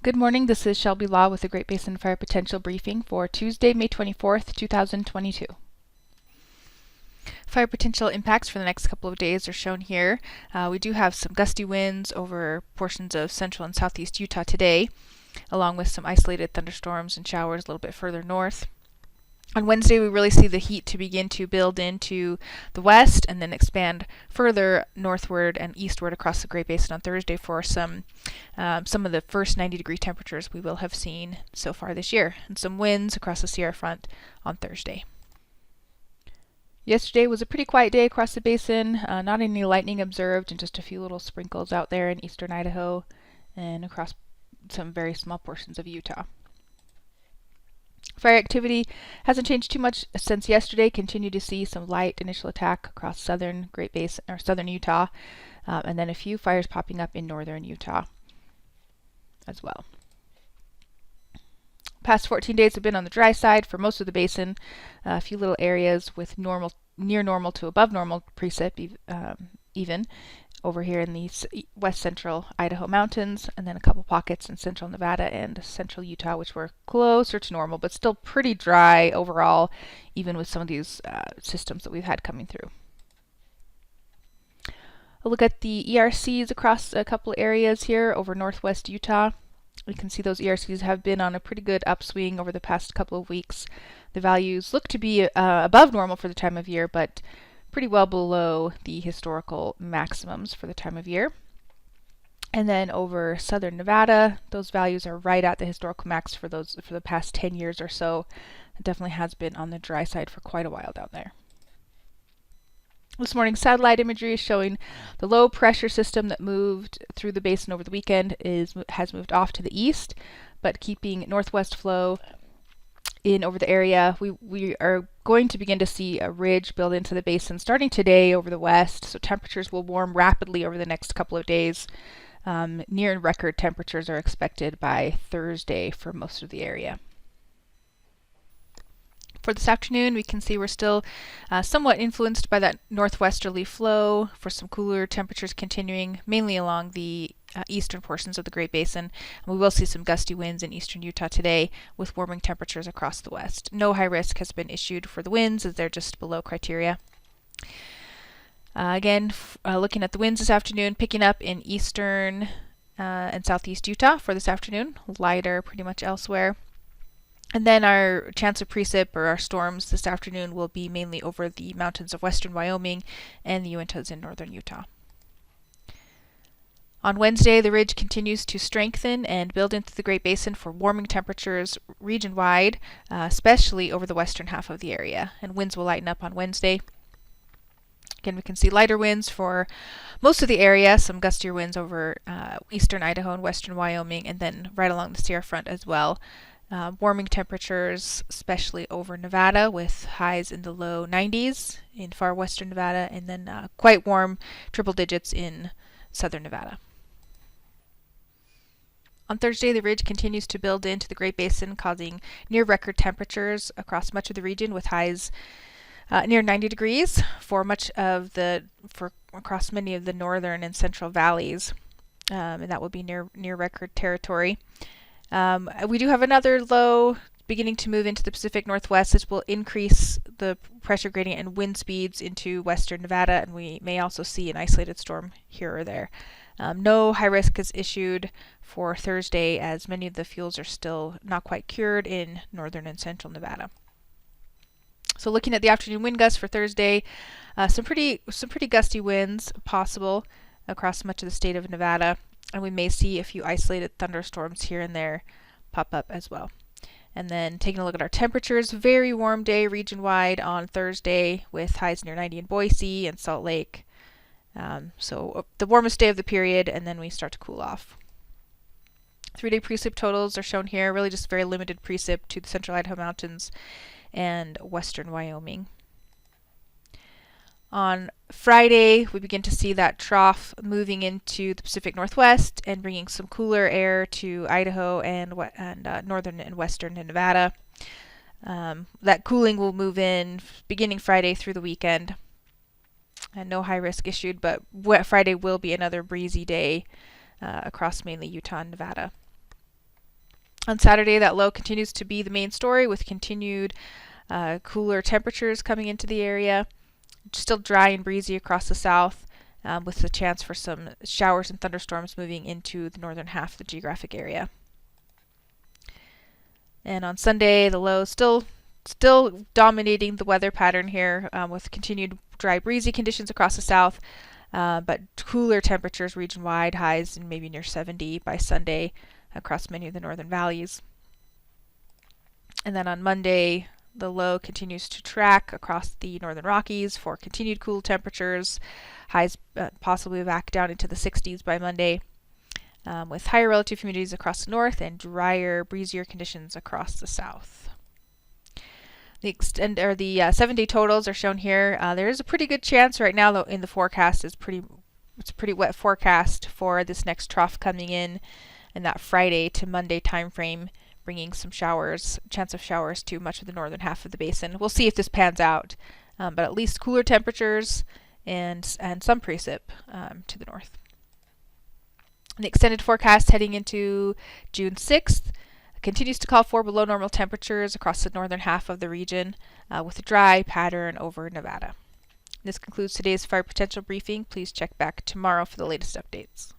Good morning, this is Shelby Law with the Great Basin Fire Potential Briefing for Tuesday, May 24th, 2022. Fire potential impacts for the next couple of days are shown here. We do have some gusty winds over portions of central and southeast Utah today, along with some isolated thunderstorms and showers a little bit further north. On Wednesday, we really see the heat to begin to build into the west and then expand further northward and eastward across the Great Basin on Thursday for some of the first 90-degree temperatures we will have seen so far this year, and some winds across the Sierra Front on Thursday. Yesterday was a pretty quiet day across the basin, not any lightning observed, and just a few little sprinkles out there in eastern Idaho and across some very small portions of Utah. Fire activity hasn't changed too much since yesterday. Continue to see some light initial attack across southern Great Basin or southern Utah, and then a few fires popping up in northern Utah as well. Past 14 days have been on the dry side for most of the basin. A few little areas with near normal to above normal precip even over here in the west central Idaho mountains, and then a couple pockets in central Nevada and central Utah, which were closer to normal, but still pretty dry overall, even with some of these systems that we've had coming through. A look at the ERCs across a couple areas here over northwest Utah. We can see those ERCs have been on a pretty good upswing over the past couple of weeks. The values look to be above normal for the time of year, but pretty well below the historical maximums for the time of year. And then over southern Nevada, those values are right at the historical max for the past 10 years or so. It definitely has been on the dry side for quite a while down there. This morning's satellite imagery is showing the low pressure system that moved through the basin over the weekend has moved off to the east, but keeping northwest flow in over the area. We are going to begin to see a ridge build into the basin starting today over the west, so temperatures will warm rapidly over the next couple of days. Near record temperatures are expected by Thursday for most of the area. For this afternoon, we can see we're still somewhat influenced by that northwesterly flow for some cooler temperatures continuing, mainly along the eastern portions of the Great Basin. And we will see some gusty winds in eastern Utah today with warming temperatures across the west. No high risk has been issued for the winds as they're just below criteria. Looking at the winds this afternoon, picking up in eastern and southeast Utah for this afternoon, lighter pretty much elsewhere. And then our chance of precip or our storms this afternoon will be mainly over the mountains of western Wyoming and the Uintas in northern Utah. On Wednesday, the ridge continues to strengthen and build into the Great Basin for warming temperatures region-wide, especially over the western half of the area, and winds will lighten up on Wednesday. Again, we can see lighter winds for most of the area, some gustier winds over eastern Idaho and western Wyoming, and then right along the Sierra Front as well. Warming temperatures, especially over Nevada, with highs in the low 90s in far western Nevada, and then quite warm triple digits in southern Nevada. On Thursday, the ridge continues to build into the Great Basin, causing near record temperatures across much of the region, with highs near 90 degrees for across many of the northern and central valleys, and that will be near record territory. We do have another low beginning to move into the Pacific Northwest. This will increase the pressure gradient and wind speeds into western Nevada, and we may also see an isolated storm here or there. No high risk is issued for Thursday, as many of the fuels are still not quite cured in northern and central Nevada. So looking at the afternoon wind gusts for Thursday, some pretty gusty winds possible across much of the state of Nevada, and we may see a few isolated thunderstorms here and there pop up as well. And then taking a look at our temperatures, very warm day region-wide on Thursday with highs near 90 in Boise and Salt Lake. So the warmest day of the period, and then we start to cool off. 3-day precip totals are shown here, really just very limited precip to the central Idaho mountains and western Wyoming. On Friday, we begin to see that trough moving into the Pacific Northwest and bringing some cooler air to Idaho and northern and western Nevada. That cooling will move in beginning Friday through the weekend. And no high risk issued, but Friday will be another breezy day across mainly Utah and Nevada. On Saturday, that low continues to be the main story with continued cooler temperatures coming into the area. Still dry and breezy across the south, with the chance for some showers and thunderstorms moving into the northern half of the geographic area. And on Sunday, the low still dominating the weather pattern here, with continued dry, breezy conditions across the south, but cooler temperatures region-wide, highs and maybe near 70 by Sunday across many of the northern valleys. And then on Monday, the low continues to track across the northern Rockies for continued cool temperatures, highs possibly back down into the 60s by Monday, with higher relative humidities across the north and drier, breezier conditions across the south. The 7-day totals are shown here. There is a pretty good chance right now, though, in the forecast it's a pretty wet forecast for this next trough coming in that Friday to Monday time frame, bringing some chance of showers to much of the northern half of the basin. We'll see if this pans out, but at least cooler temperatures and some precip to the north. The extended forecast heading into June 6th continues to call for below normal temperatures across the northern half of the region, with a dry pattern over Nevada. This concludes today's fire potential briefing. Please check back tomorrow for the latest updates.